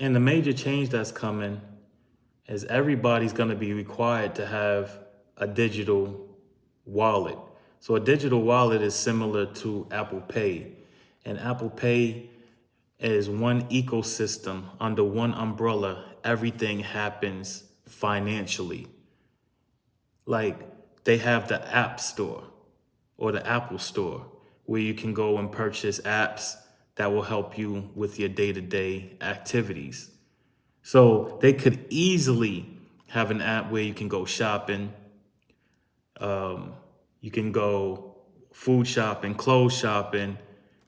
And the major change that's coming is everybody's going to be required to have a digital wallet. So a digital wallet is similar to Apple Pay. And Apple Pay is one ecosystem under one umbrella. Everything happens financially. Like they have the App Store or the Apple Store where you can go and purchase apps that will help you with your day-to-day activities. So they could easily have an app where you can go shopping, you can go food shopping, clothes shopping,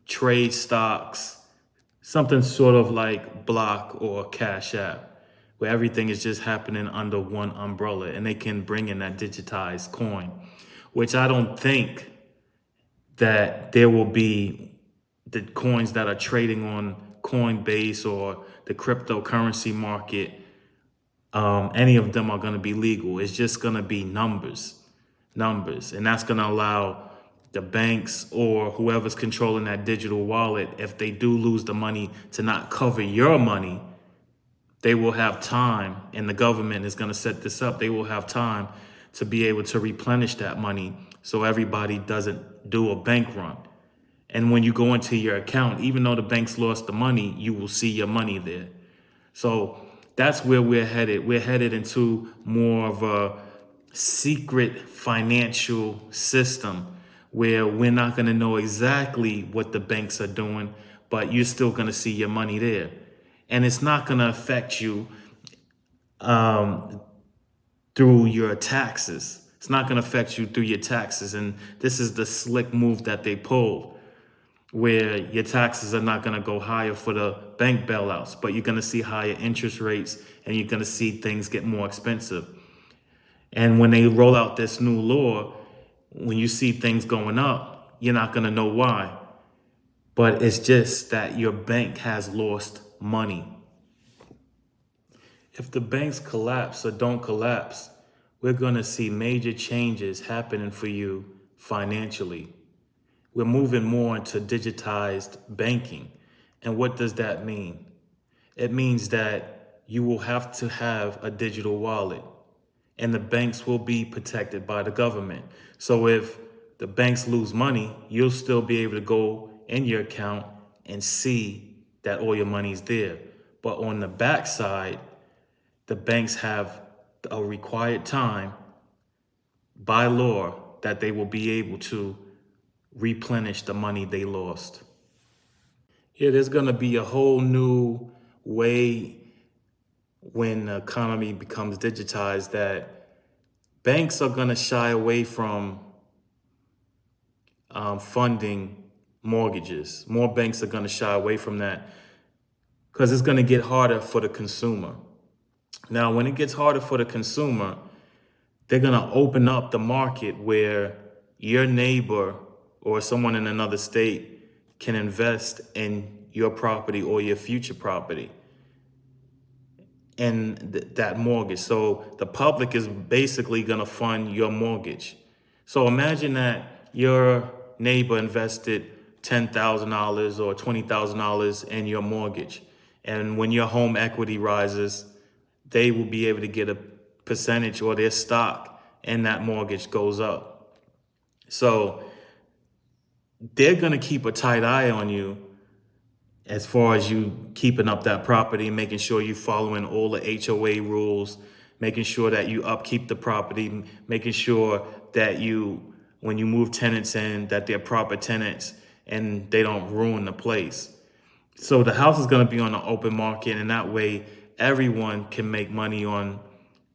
trade stocks, something sort of like Block or Cash App, where everything is just happening under one umbrella and they can bring in that digitized coin, which I don't think that there will be the coins that are trading on Coinbase or the cryptocurrency market. Any of them are going to be legal. It's just going to be numbers, and that's going to allow the banks or whoever's controlling that digital wallet, if they do lose the money, to not cover your money. They will have time, and the government is going to set this up. They will have time to be able to replenish that money so everybody doesn't do a bank run. And when you go into your account, even though the bank's lost the money, you will see your money there. So that's where we're headed. We're headed into more of a secret financial system where we're not going to know exactly what the banks are doing, but you're still going to see your money there. And it's not going to affect you through your taxes. It's not going to affect you through your taxes. And this is the slick move that they pulled, where your taxes are not going to go higher for the bank bailouts, but you're going to see higher interest rates and you're going to see things get more expensive. And when they roll out this new law, when you see things going up, you're not going to know why. But it's just that your bank has lost money. If the banks collapse or don't collapse, we're going to see major changes happening for you financially. We're moving more into digitized banking. And what does that mean? It means that you will have to have a digital wallet, and the banks will be protected by the government. So if the banks lose money, you'll still be able to go in your account and see that all your money's there. But on the backside, the banks have a required time by law that they will be able to replenish the money they lost. Yeah, there's going to be a whole new way when the economy becomes digitized that banks are going to shy away from funding mortgages. More banks are going to shy away from that because it's going to get harder for the consumer. Now, when it gets harder for the consumer, they're going to open up the market where your neighbor or someone in another state can invest in your property or your future property and that mortgage. So the public is basically going to fund your mortgage. So imagine that your neighbor invested $10,000 or $20,000 in your mortgage. And when your home equity rises, they will be able to get a percentage, or their stock in that mortgage goes up. So they're going to keep a tight eye on you as far as you keeping up that property, making sure you're following all the HOA rules, making sure that you upkeep the property, making sure that you, when you move tenants in, that they're proper tenants and they don't ruin the place. So the house is going to be on the open market, and that way everyone can make money on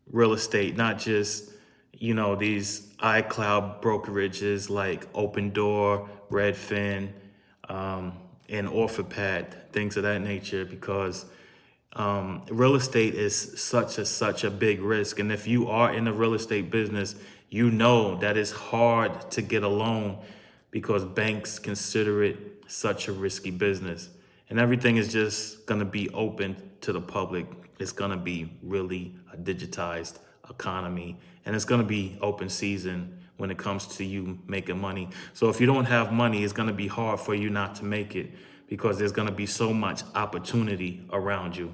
real estate, not just, these iCloud brokerages like Open Door, Redfin, and OfferPad, things of that nature, because real estate is such a big risk. And if you are in the real estate business, you know that it's hard to get a loan because banks consider it such a risky business. And everything is just going to be open to the public. It's going to be really a digitized economy, and it's going to be open season when it comes to you making money. So if you don't have money, it's going to be hard for you not to make it because there's going to be so much opportunity around you.